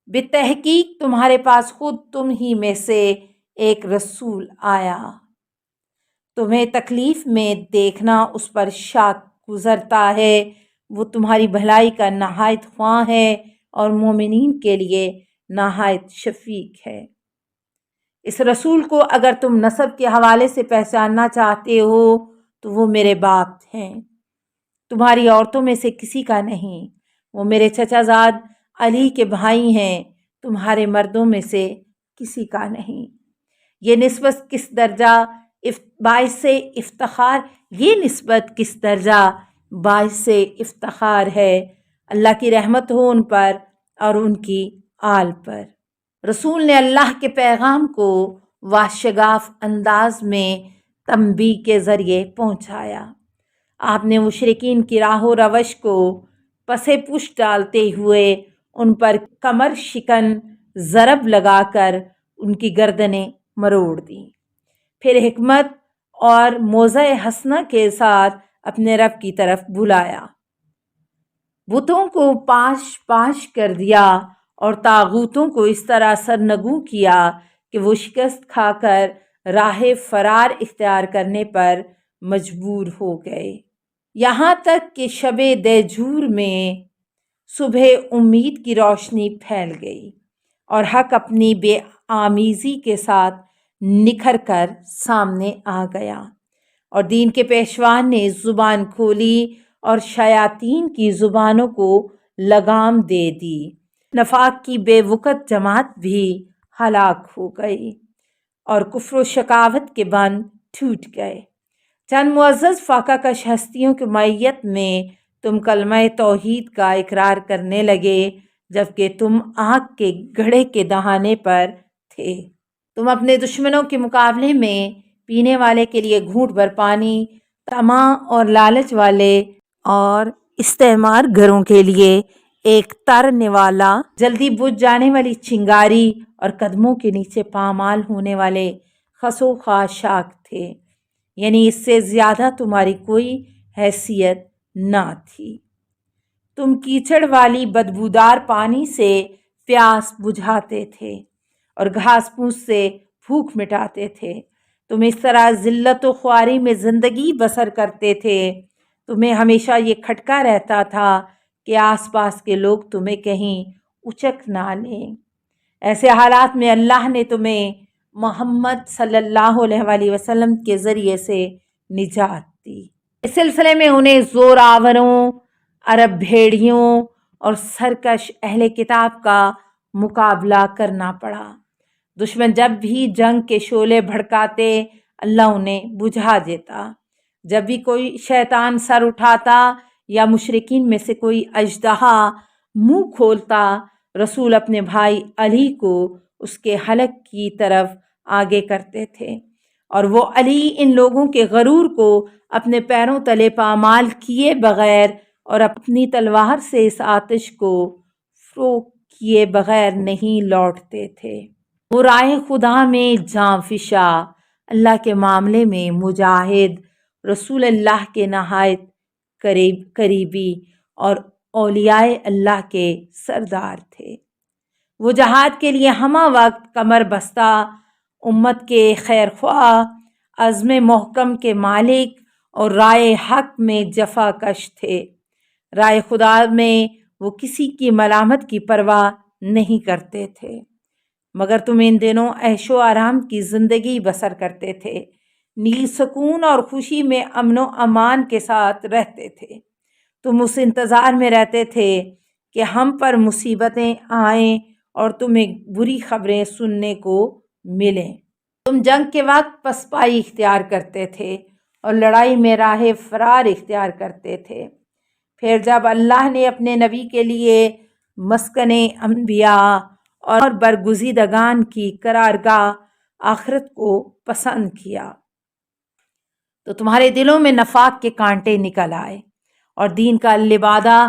بتحقیق تمہارے پاس خود تم ہی میں سے ایک رسول آیا، تمہیں تکلیف میں دیکھنا اس پر شک گزرتا ہے، وہ تمہاری بھلائی کا نہایت خواں ہے اور مومنین کے لیے نہایت شفیق ہے۔ اس رسول کو اگر تم نسب کے حوالے سے پہچاننا چاہتے ہو تو وہ میرے باپ ہیں، تمہاری عورتوں میں سے کسی کا نہیں، وہ میرے چچا زاد علی کے بھائی ہیں، تمہارے مردوں میں سے کسی کا نہیں۔ یہ نسبت کس درجہ باعث افتخار ہے، اللہ کی رحمت ہو ان پر اور ان کی آل پر۔ رسول نے اللہ کے پیغام کو واشگاف انداز میں تنبیہ کے ذریعے پہنچایا۔ آپ نے مشرکین کی راہ و روش کو پس پش ڈالتے ہوئے ان پر کمر شکن ضرب لگا کر ان کی گردنیں مروڑ دیں، پھر حکمت اور موعظہ حسنہ کے ساتھ اپنے رب کی طرف بلایا، بتوں کو پاش کر دیا اور طاغوتوں کو اس طرح سرنگوں کیا کہ وہ شکست کھا کر راہ فرار اختیار کرنے پر مجبور ہو گئے، یہاں تک کہ شب دیجور میں صبح امید کی روشنی پھیل گئی اور حق اپنی بے آمیزی کے ساتھ نکھر کر سامنے آ گیا، اور دین کے پیشوان نے زبان کھولی اور شیاطین کی زبانوں کو لگام دے دی، نفاق کی بے وقت جماعت بھی ہلاک ہو گئی اور کفر و شقاوت کے بند ٹوٹ گئے۔ چند معزز فاقہ کش ہستیوں کی معیت میں تم کلمہ توحید کا اقرار کرنے لگے جبکہ تم آگ کے گڑھے کے دہانے پر تھے۔ تم اپنے دشمنوں کے مقابلے میں پینے والے کے لیے گھونٹ بھر پانی، طمع اور لالچ والے اور استعمار گروں کے لیے ایک تر نوالا، جلدی بجھ جانے والی چنگاری اور قدموں کے نیچے پامال ہونے والے خس و خاشاک تھے، یعنی اس سے زیادہ تمہاری کوئی حیثیت نہ تھی۔ تم کیچڑ والی بدبودار پانی سے پیاس بجھاتے تھے اور گھاس پھوس سے بھوک مٹاتے تھے، تم اس طرح ذلت و خواری میں زندگی بسر کرتے تھے، تمہیں ہمیشہ یہ کھٹکا رہتا تھا کہ آس پاس کے لوگ تمہیں کہیں اچک نہ لیں۔ ایسے حالات میں اللہ نے تمہیں محمد صلی اللہ علیہ وآلہ وسلم کے ذریعے سے نجات دی۔ اس سلسلے میں انہیں زور آوروں، عرب بھیڑیوں اور سرکش اہل کتاب کا مقابلہ کرنا پڑا۔ دشمن جب بھی جنگ کے شعلے بھڑکاتے اللہ انہیں بجھا دیتا، جب بھی کوئی شیطان سر اٹھاتا یا مشرکین میں سے کوئی اژدہا منہ کھولتا، رسول اپنے بھائی علی کو اس کے حلق کی طرف آگے کرتے تھے اور وہ علی ان لوگوں کے غرور کو اپنے پیروں تلے پامال کیے بغیر اور اپنی تلوار سے اس آتش کو فروغ کیے بغیر نہیں لوٹتے تھے۔ وہ رائے خدا میں جاں فشا، اللہ کے معاملے میں مجاہد، رسول اللہ کے نہایت قریبی اور اولیاء اللہ کے سردار تھے۔ وہ جہاد کے لیے ہمہ وقت کمر بستہ، امت کے خیر خواہ، عزم محکم کے مالک اور رائے حق میں جفا کش تھے۔ رائے خدا میں وہ کسی کی ملامت کی پرواہ نہیں کرتے تھے، مگر تم ان دنوں عیش و آرام کی زندگی بسر کرتے تھے، نیل سکون اور خوشی میں امن و امان کے ساتھ رہتے تھے۔ تم اس انتظار میں رہتے تھے کہ ہم پر مصیبتیں آئیں اور تمہیں بری خبریں سننے کو ملیں۔ تم جنگ کے وقت پسپائی اختیار کرتے تھے اور لڑائی میں راہ فرار اختیار کرتے تھے، پھر جب اللہ نے اپنے نبی کے لیے مسکن انبیاء اور برگزیدگان کی قرارگاہ آخرت کو پسند کیا تو تمہارے دلوں میں نفاق کے کانٹے نکل آئے اور دین کا لبادہ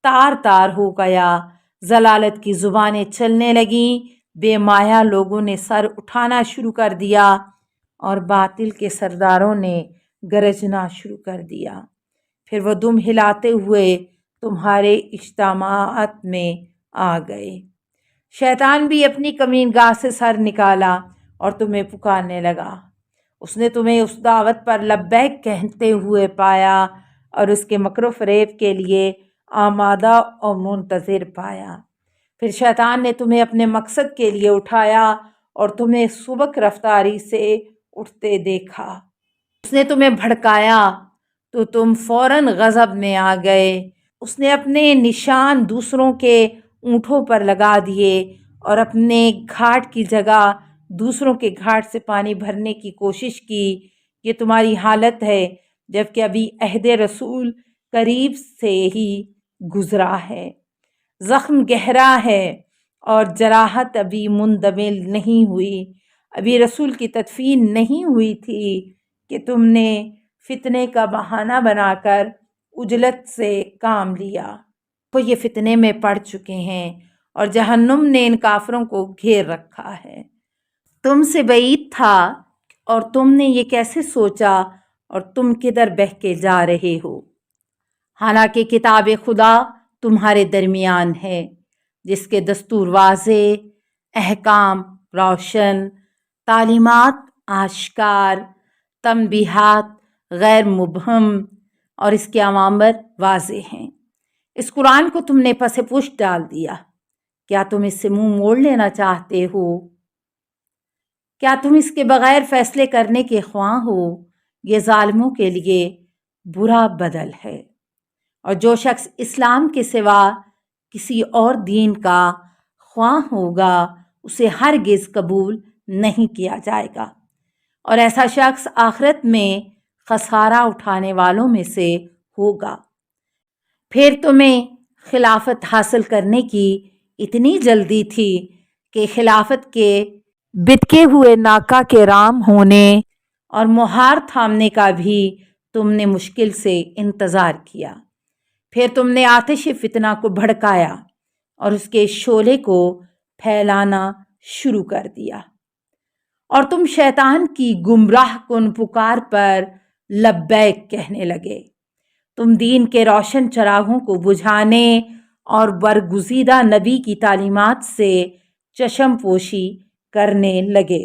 تار تار ہو گیا، ضلالت کی زبانیں چلنے لگیں، بے مایہ لوگوں نے سر اٹھانا شروع کر دیا اور باطل کے سرداروں نے گرجنا شروع کر دیا، پھر وہ دم ہلاتے ہوئے تمہارے اجتماعات میں آ گئے۔ شیطان بھی اپنی کمینگاہ سے سر نکالا اور تمہیں پکارنے لگا۔ اس نے تمہیں اس دعوت پر لبیک کہتے ہوئے پایا اور اس کے مکر و فریب کے لیے آمادہ اور منتظر پایا۔ پھر شیطان نے تمہیں اپنے مقصد کے لیے اٹھایا اور تمہیں سبک رفتاری سے اٹھتے دیکھا۔ اس نے تمہیں بھڑکایا تو تم فوراً غضب میں آ گئے۔ اس نے اپنے نشان دوسروں کے اونٹوں پر لگا دیے اور اپنے گھاٹ کی جگہ دوسروں کے گھاٹ سے پانی بھرنے کی کوشش کی۔ یہ تمہاری حالت ہے جبکہ ابھی عہد رسول قریب سے ہی گزرا ہے، زخم گہرا ہے اور جراحت ابھی مندمل نہیں ہوئی۔ ابھی رسول کی تدفین نہیں ہوئی تھی کہ تم نے فتنے کا بہانہ بنا کر عجلت سے کام لیا۔ تو یہ فتنے میں پڑ چکے ہیں اور جہنم نے ان کافروں کو گھیر رکھا ہے۔ تم سے بعید تھا اور تم نے یہ کیسے سوچا اور تم کدھر بہہ کے جا رہے ہو؟ حالانکہ کتاب خدا تمہارے درمیان ہے، جس کے دستور واضح، احکام روشن، تعلیمات آشکار، تنبیہات غیر مبہم اور اس کے اوامر واضح ہیں۔ اس قرآن کو تم نے پس پشت ڈال دیا۔ کیا تم اس سے منہ موڑ لینا چاہتے ہو؟ کیا تم اس کے بغیر فیصلے کرنے کے خواہاں ہو؟ یہ ظالموں کے لیے برا بدل ہے، اور جو شخص اسلام کے سوا کسی اور دین کا خواہاں ہوگا اسے ہرگز قبول نہیں کیا جائے گا، اور ایسا شخص آخرت میں خسارہ اٹھانے والوں میں سے ہوگا۔ پھر تمہیں خلافت حاصل کرنے کی اتنی جلدی تھی کہ خلافت کے بتکے ہوئے ناکہ کے رام ہونے اور مہار تھامنے کا بھی تم نے مشکل سے انتظار کیا۔ پھر تم نے آتش فتنہ کو بھڑکایا اور اس کے شعلے کو پھیلانا شروع کر دیا، اور تم شیطان کی گمراہ کن پکار پر لبیک کہنے لگے۔ تم دین کے روشن چراغوں کو بجھانے اور برگزیدہ نبی کی تعلیمات سے چشم پوشی کرنے لگے۔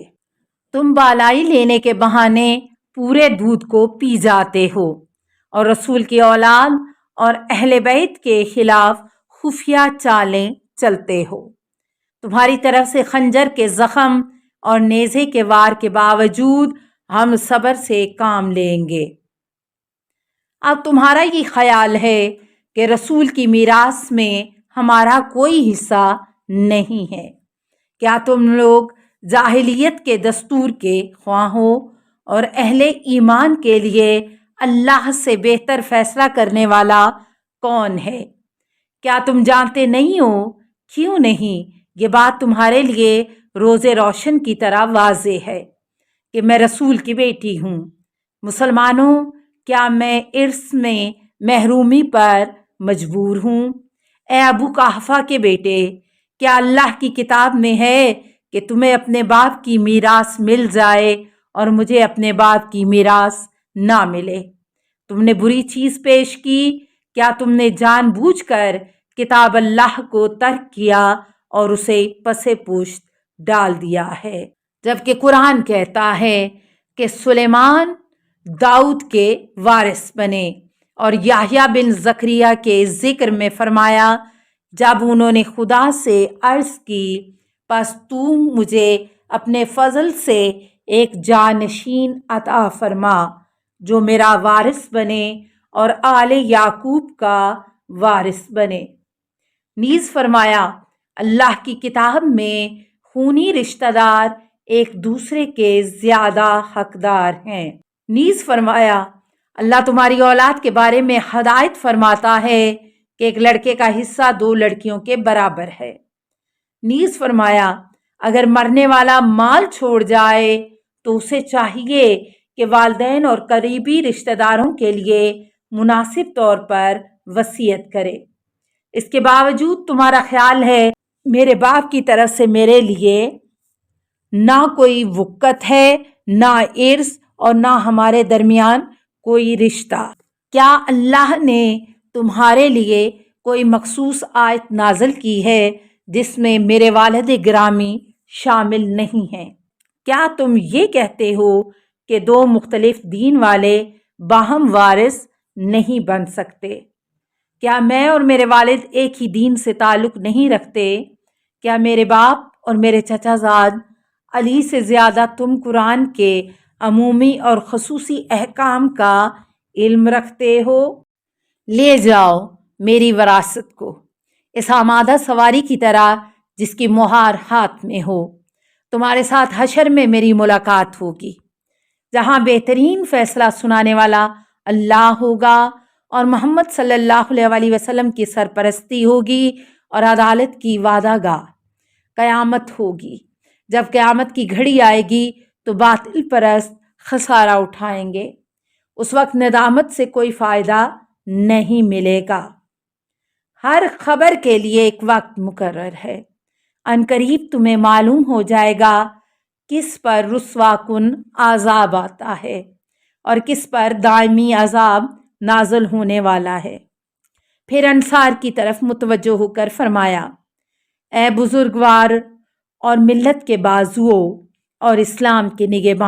تم بالائی لینے کے بہانے پورے دودھ کو پی جاتے ہو اور رسول کی اولاد اور اہل بیت کے خلاف خفیہ چالیں چلتے ہو۔ تمہاری طرف سے خنجر کے زخم اور نیزے کے وار کے باوجود ہم صبر سے کام لیں گے۔ اب تمہارا یہ خیال ہے کہ رسول کی میراث میں ہمارا کوئی حصہ نہیں ہے۔ کیا تم لوگ جاہلیت کے دستور کے خواہاں ہو اور اہل ایمان کے لیے اللہ سے بہتر فیصلہ کرنے والا کون ہے؟ کیا تم جانتے نہیں ہو؟ کیوں نہیں؟ یہ بات تمہارے لیے روز روشن کی طرح واضح ہے کہ میں رسول کی بیٹی ہوں۔ مسلمانوں، کیا میں ارث میں محرومی پر مجبور ہوں؟ اے ابو قحافہ کے بیٹے، کیا اللہ کی کتاب میں ہے کہ تمہیں اپنے باپ کی میراث مل جائے اور مجھے اپنے باپ کی میراث نہ ملے؟ تم نے بری چیز پیش کی۔ کیا تم نے جان بوجھ کر کتاب اللہ کو ترک کیا اور اسے پس پشت ڈال دیا ہے، جبکہ قرآن کہتا ہے کہ سلیمان داؤد کے وارث بنے، اور یحییٰ بن زکریا کے ذکر میں فرمایا جب انہوں نے خدا سے عرض کی پس تو مجھے اپنے فضل سے ایک جانشین عطا فرما جو میرا وارث بنے اور آل یعقوب کا وارث بنے۔ نیز فرمایا اللہ کی کتاب میں خونی رشتہ دار ایک دوسرے کے زیادہ حقدار ہیں۔ نیز فرمایا اللہ تمہاری اولاد کے بارے میں ہدایت فرماتا ہے کہ ایک لڑکے کا حصہ 2 لڑکیوں کے برابر ہے۔ نیز فرمایا اگر مرنے والا مال چھوڑ جائے تو اسے چاہیے کہ والدین اور قریبی رشتہ داروں کے لیے مناسب طور پر وصیت کرے۔ اس کے باوجود تمہارا خیال ہے میرے باپ کی طرف سے میرے لیے نہ کوئی وقت ہے، نہ ارث اور نہ ہمارے درمیان کوئی رشتہ۔ کیا اللہ نے تمہارے لیے کوئی مخصوص آیت نازل کی ہے جس میں میرے والد گرامی شامل نہیں ہیں۔ کیا تم یہ کہتے ہو کہ دو مختلف دین والے باہم وارث نہیں بن سکتے؟ کیا میں اور میرے والد ایک ہی دین سے تعلق نہیں رکھتے؟ کیا میرے باپ اور میرے چچا زاد علی سے زیادہ تم قرآن کے عمومی اور خصوصی احکام کا علم رکھتے ہو؟ لے جاؤ میری وراثت کو اس آمادہ سواری کی طرح جس کی مہار ہاتھ میں ہو۔ تمہارے ساتھ حشر میں میری ملاقات ہوگی، جہاں بہترین فیصلہ سنانے والا اللہ ہوگا اور محمد صلی اللہ علیہ وسلم کی سرپرستی ہوگی اور عدالت کی وعدہ گاہ۔ قیامت ہوگی۔ جب قیامت کی گھڑی آئے گی تو باطل پرست خسارہ اٹھائیں گے۔ اس وقت ندامت سے کوئی فائدہ نہیں ملے گا۔ ہر خبر کے لیے ایک وقت مقرر ہے۔ عنقریب تمہیں معلوم ہو جائے گا کس پر رسوا کن عذاب آتا ہے اور کس پر دائمی عذاب نازل ہونے والا ہے۔ پھر انصار کی طرف متوجہ ہو کر فرمایا، اے بزرگوار اور ملت کے بازوؤں اور اسلام کے نگہبان،